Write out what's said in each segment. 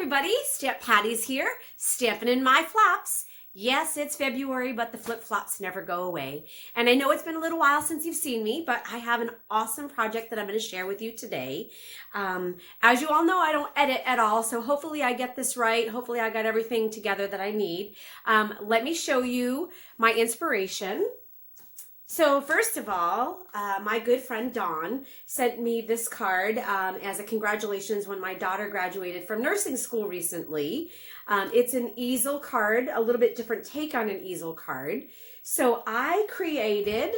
everybody, Stamp Patty's here, stamping in my flaps. Yes, it's February, but the flip-flops never go away. And I know it's been a little while since you've seen me, but I have an awesome project that I'm going to share with you today. As you all know, I don't edit at all, so hopefully I get this right. Hopefully I got everything together that I need. Let me show you my inspiration. So first of all, my good friend Dawn sent me this card as a congratulations when my daughter graduated from nursing school recently. It's an easel card, a little bit different take on an easel card. So I created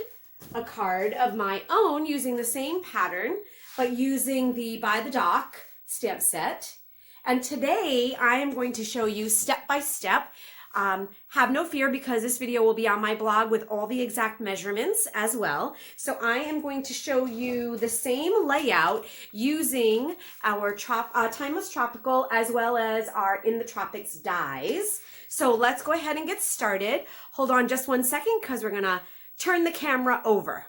a card of my own using the same pattern, but using the By the Dock stamp set. And today I am going to show you step by step. Have no fear because this video will be on my blog with all the exact measurements as well. So I am going to show you the same layout using our Timeless Tropical as well as our In the Tropics dies. So let's go ahead and get started. Hold on just one second because we're going to turn the camera over.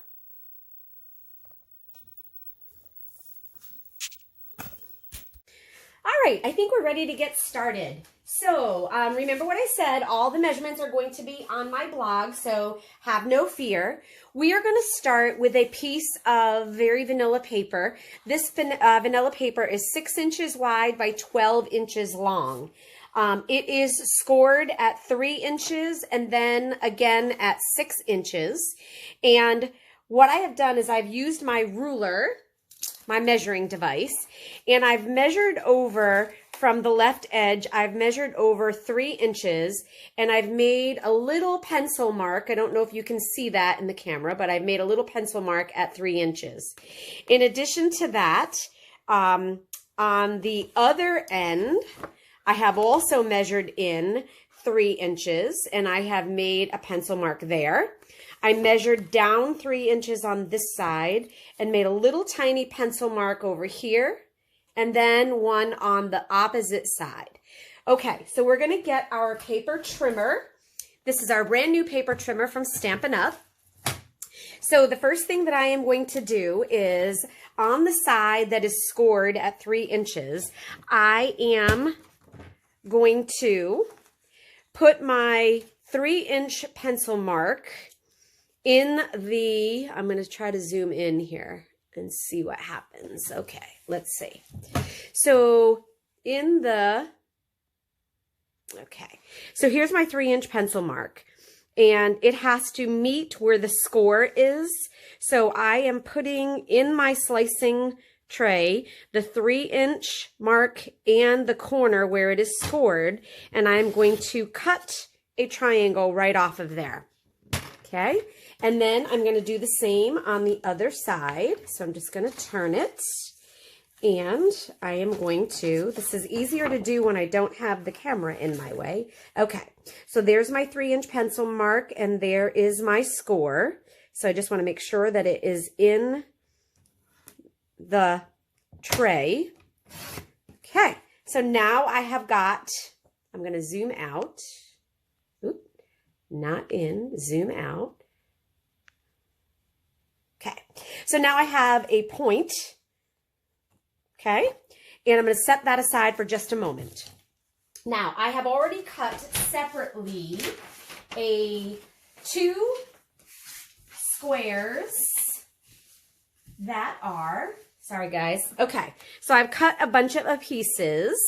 All right, I think we're ready to get started. So remember what I said, all the measurements are going to be on my blog, so have no fear. We are going to start with a piece of very vanilla paper. This vanilla paper is 6 inches wide by 12 inches long. It is scored at 3 inches and then again at 6 inches. And what I have done is I've used my ruler, my measuring device, and I've measured over from the left edge. I've measured over 3 inches and I've made a little pencil mark. I don't know if you can see that in the camera, but I've made a little pencil mark at 3 inches. In addition to that, on the other end, I have also measured in 3 inches and I have made a pencil mark there. I measured down 3 inches on this side and made a little tiny pencil mark over here and then one on the opposite side. Okay, so we're gonna get our paper trimmer. This is our brand new paper trimmer from Stampin' Up. So the first thing that I am going to do is on the side that is scored at 3 inches, I am going to put my 3-inch pencil mark in the, I'm going to try to zoom in here and see what happens. Okay, let's see. So in the, okay, so here's my 3-inch pencil mark and it has to meet where the score is. So I am putting in my slicing tray the 3-inch mark and the corner where it is scored, and I'm going to cut a triangle right off of there. Okay, and then I'm going to do the same on the other side. So I'm just going to turn it, and I am going to, this is easier to do when I don't have the camera in my way. Okay, so there's my 3-inch pencil mark, and there is my score. So I just want to make sure that it is in the tray. Okay, so now I have got, I'm going to zoom out. Oop, not in, zoom out. Okay, so now I have a point. Okay, and I'm going to set that aside for just a moment. Now, I have already cut separately 2 squares that are, sorry guys, okay, so I've cut a bunch of pieces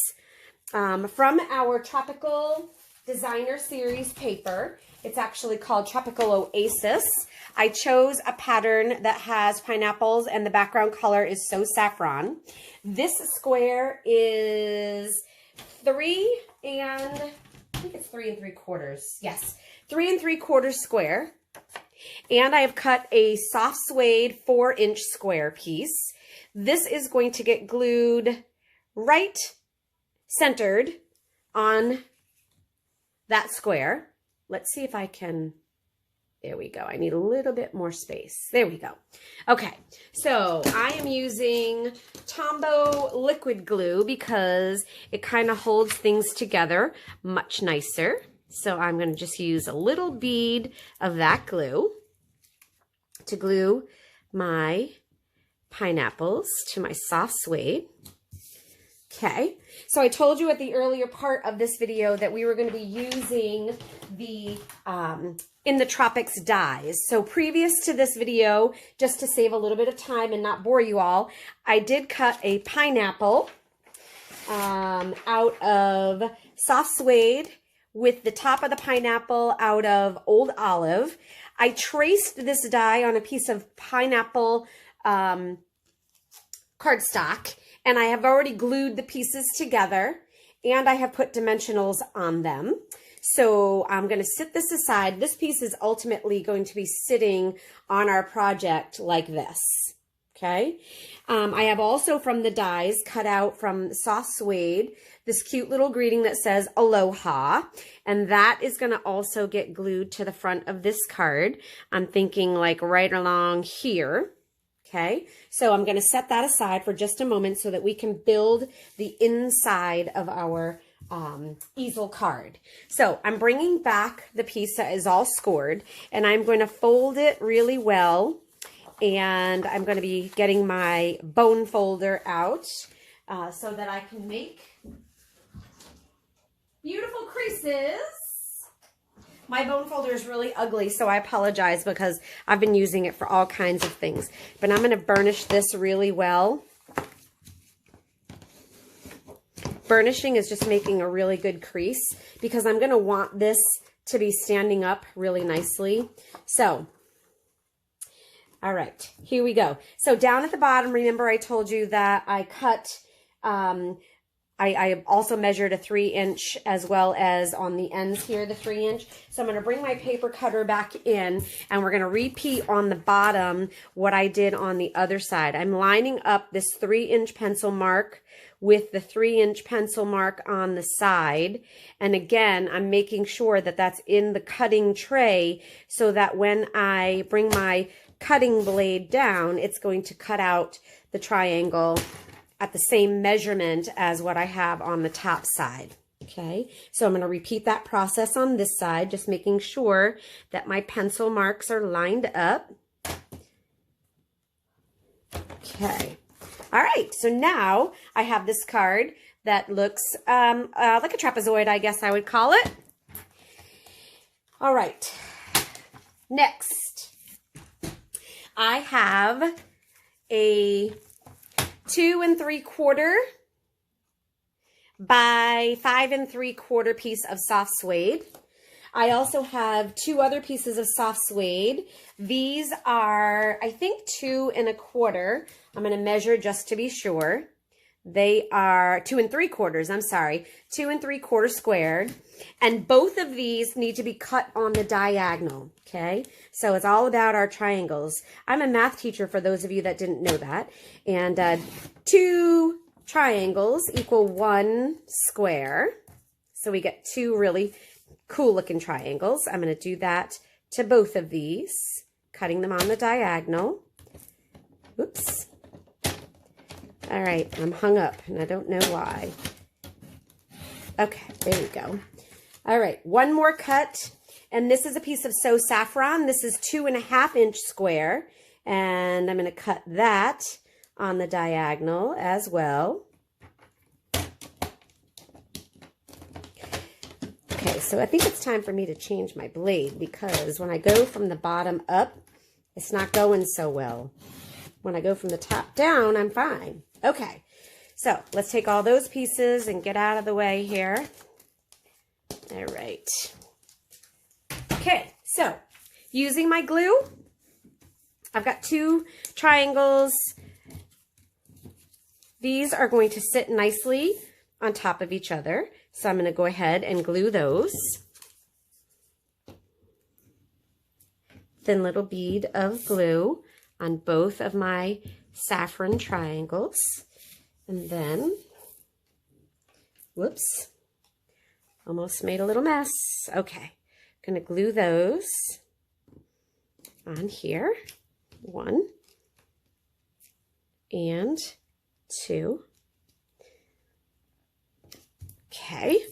from our Tropical Designer Series paper. It's actually called Tropical Oasis. I chose a pattern that has pineapples and the background color is So Saffron. This square is 3 and, I think it's 3 3/4. Yes, 3 3/4 square. And I have cut a soft suede 4-inch square piece. This is going to get glued right centered on that square. Let's see if I can, there we go. I need a little bit more space. There we go. Okay, so I am using Tombow liquid glue because it kind of holds things together much nicer. So I'm going to just use a little bead of that glue to glue my pineapples to my soft suede. Okay, so I told you at the earlier part of this video that we were going to be using the In the Tropics dies. So previous to this video, just to save a little bit of time and not bore you all, I did cut a pineapple out of soft suede with the top of the pineapple out of old olive. I traced this die on a piece of pineapple cardstock, and I have already glued the pieces together, and I have put dimensionals on them. So I'm going to sit this aside. This piece is ultimately going to be sitting on our project like this. Okay. I have also from the dies cut out from soft suede this cute little greeting that says Aloha, and that is going to also get glued to the front of this card. I'm thinking like right along here. Okay, so I'm going to set that aside for just a moment so that we can build the inside of our easel card. So I'm bringing back the piece that is all scored, and I'm going to fold it really well, and I'm going to be getting my bone folder out so that I can make beautiful creases. My bone folder is really ugly, so I apologize because I've been using it for all kinds of things. But I'm going to burnish this really well. Burnishing is just making a really good crease because I'm going to want this to be standing up really nicely. So, all right, here we go. So down at the bottom, remember I told you that I cut... I also measured a 3-inch as well as on the ends here, the 3-inch. So I'm going to bring my paper cutter back in, and we're going to repeat on the bottom what I did on the other side. I'm lining up this 3-inch pencil mark with the 3-inch pencil mark on the side. And again, I'm making sure that that's in the cutting tray so that when I bring my cutting blade down, it's going to cut out the triangle at the same measurement as what I have on the top side. Okay, so I'm going to repeat that process on this side, just making sure that my pencil marks are lined up. Okay, all right, so now I have this card that looks like a trapezoid, I guess I would call it. All right, next I have a 2 3/4 by 5 3/4 piece of soft suede. I also have 2 other pieces of soft suede. These are, I think, 2 1/4. I'm going to measure just to be sure. They are 2 3/4. I'm sorry, 2 3/4 squared. And both of these need to be cut on the diagonal. Okay, so it's all about our triangles. I'm a math teacher for those of you that didn't know that. And 2 triangles equal 1 square. So we get 2 really cool looking triangles. I'm going to do that to both of these, cutting them on the diagonal. Oops. All right, I'm hung up and I don't know why. Okay, there we go. All right, one more cut. And this is a piece of So Saffron. This is 2 1/2-inch square. And I'm going to cut that on the diagonal as well. Okay, so I think it's time for me to change my blade because when I go from the bottom up, it's not going so well. When I go from the top down, I'm fine. Okay, so let's take all those pieces and get out of the way here. All right. Okay, so using my glue, I've got 2 triangles. These are going to sit nicely on top of each other. So I'm going to go ahead and glue those. Thin little bead of glue on both of my saffron triangles. And then, whoops, almost made a little mess. Okay, I'm going to glue those on here. 1 and 2. Okay.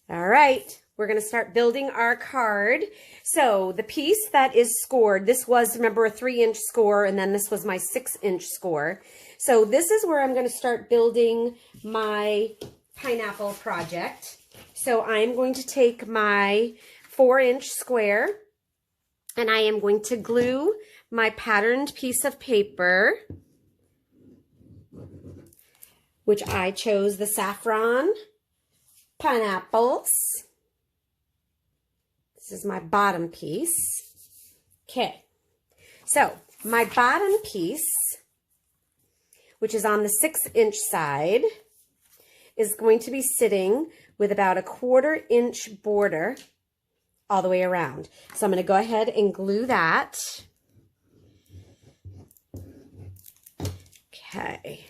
All right. We're going to start building our card. So the piece that is scored, this was, remember, a 3-inch score, and then this was my 6-inch score. So this is where I'm going to start building my pineapple project. So I'm going to take my 4-inch square and I am going to glue my patterned piece of paper, which I chose the saffron pineapples. This is my bottom piece. Okay, so my bottom piece, which is on the 6-inch side, is going to be sitting with about a 1/4 inch border all the way around. So I'm going to go ahead and glue that. Okay,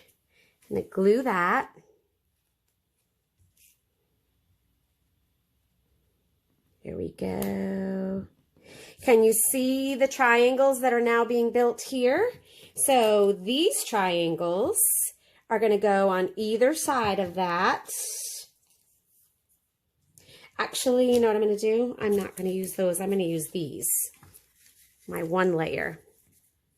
I'm going to glue that. There we go. Can you see the triangles that are now being built here? So these triangles are going to go on either side of that. Actually, you know what I'm going to do? I'm not going to use those. I'm going to use these. My 1 layer.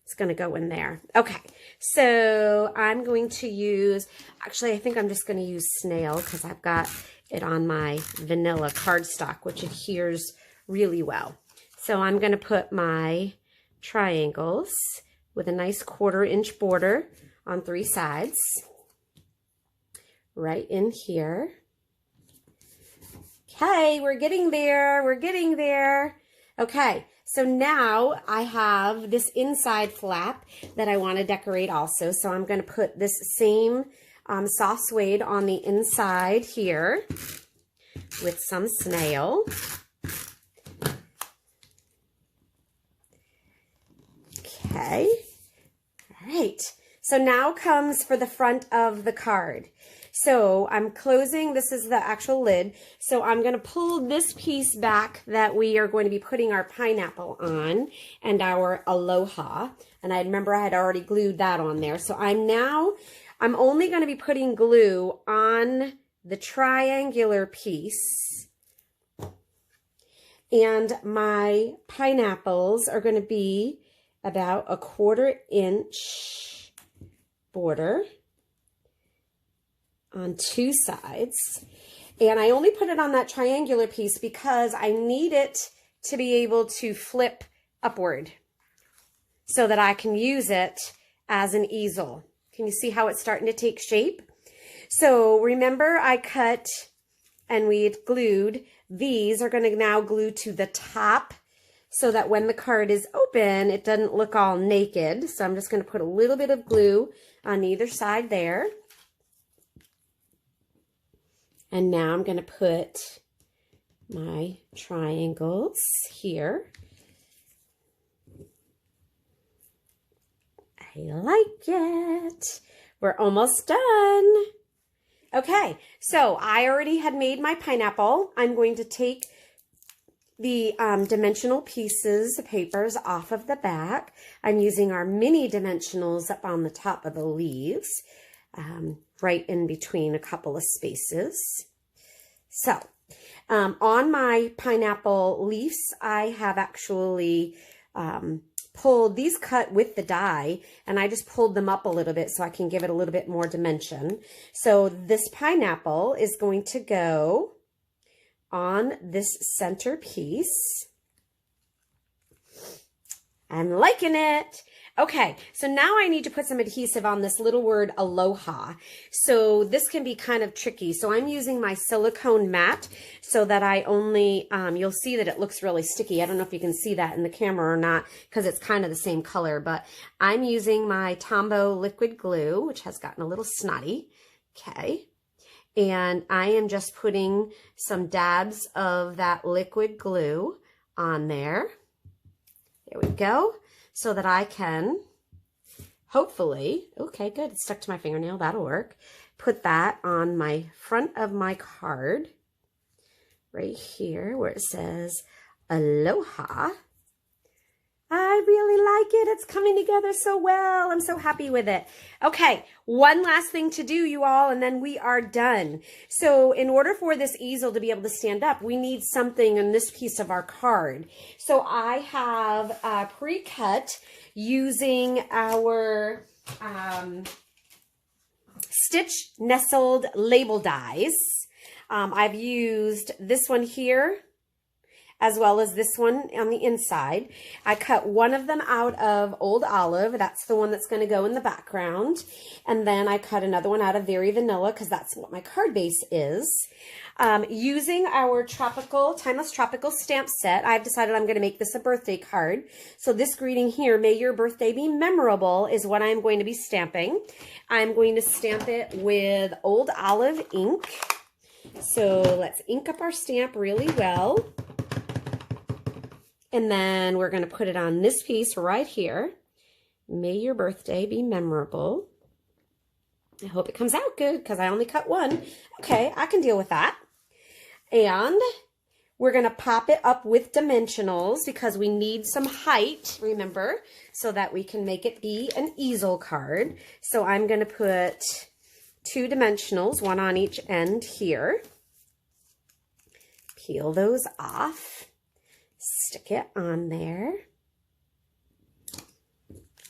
It's going to go in there. Okay, so I'm going to use, actually, I think I'm just going to use snail because I've got it on my vanilla cardstock, which adheres really well. So I'm going to put my triangles with a nice 1/4 inch border on 3 sides right in here. Okay, we're getting there. We're getting there. Okay, so now I have this inside flap that I want to decorate also. So I'm going to put this same soft suede on the inside here with some snail. Okay, all right. So now comes for the front of the card. So I'm closing, this is the actual lid. So I'm going to pull this piece back that we are going to be putting our pineapple on and our aloha. And I remember I had already glued that on there. So I'm only going to be putting glue on the triangular piece. And my pineapples are going to be about a 1/4 inch border on 2 sides. And I only put it on that triangular piece because I need it to be able to flip upward so that I can use it as an easel. Can you see how it's starting to take shape? So remember I cut and we had glued. These are going to now glue to the top so that when the card is open, it doesn't look all naked. So I'm just going to put a little bit of glue on either side there. And now I'm going to put my triangles here. I like it. We're almost done. Okay, so I already had made my pineapple. I'm going to take the dimensional pieces of papers off of the back. I'm using our mini dimensionals up on the top of the leaves, right in between a couple of spaces. So on my pineapple leaves, I have actually pulled these, cut with the die, and I just pulled them up a little bit so I can give it a little bit more dimension. So this pineapple is going to go on this center piece. I'm liking it. Okay, so now I need to put some adhesive on this little word aloha. So this can be kind of tricky. So I'm using my silicone mat so that I only, you'll see that it looks really sticky. I don't know if you can see that in the camera or not because it's kind of the same color, but I'm using my Tombow liquid glue, which has gotten a little snotty. Okay. And I am just putting some dabs of that liquid glue on there. There we go. So that I can, hopefully, okay, good, it's stuck to my fingernail, that'll work. Put that on my front of my card, right here where it says Aloha. I really like it. It's coming together so well. I'm so happy with it. Okay, one last thing to do, you all, and then we are done. So in order for this easel to be able to stand up, we need something in this piece of our card. So I have pre-cut using our stitch nestled label dies. I've used this one here as well as this one on the inside. I cut one of them out of Old Olive. That's the one that's going to go in the background. And then I cut another one out of Very Vanilla because that's what my card base is. Using our Timeless Tropical stamp set, I've decided I'm going to make this a birthday card. So this greeting here, "May your birthday be memorable," is what I'm going to be stamping. I'm going to stamp it with Old Olive ink. So let's ink up our stamp really well. And then we're going to put it on this piece right here. "May your birthday be memorable." I hope it comes out good because I only cut one. Okay, I can deal with that. And we're going to pop it up with dimensionals because we need some height, remember, so that we can make it be an easel card. So I'm going to put 2 dimensionals, one on each end here. Peel those off. Stick it on there.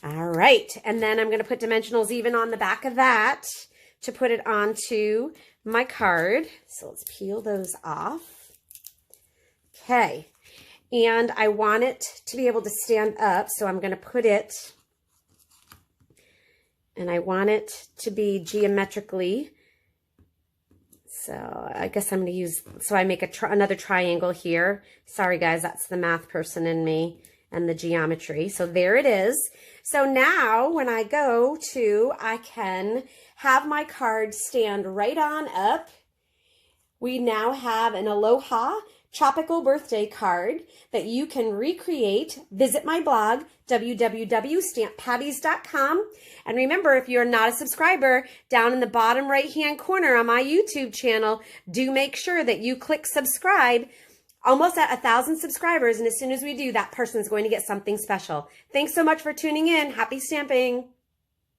All right, and then I'm going to put dimensionals even on the back of that to put it onto my card. So let's peel those off. Okay, and I want it to be able to stand up, so I'm going to put it, and I want it to be geometrically. So I guess I'm going to use, so I make another triangle here. Sorry guys, that's the math person in me and the geometry. So there it is. So now when I go to, I can have my card stand right on up. We now have an Aloha Tropical birthday card that you can recreate. Visit my blog, www.stamppatties.com. And remember, if you're not a subscriber, down in the bottom right-hand corner on my YouTube channel, do make sure that you click subscribe. Almost at 1,000 subscribers, and as soon as we do, that person's going to get something special. Thanks so much for tuning in. Happy stamping.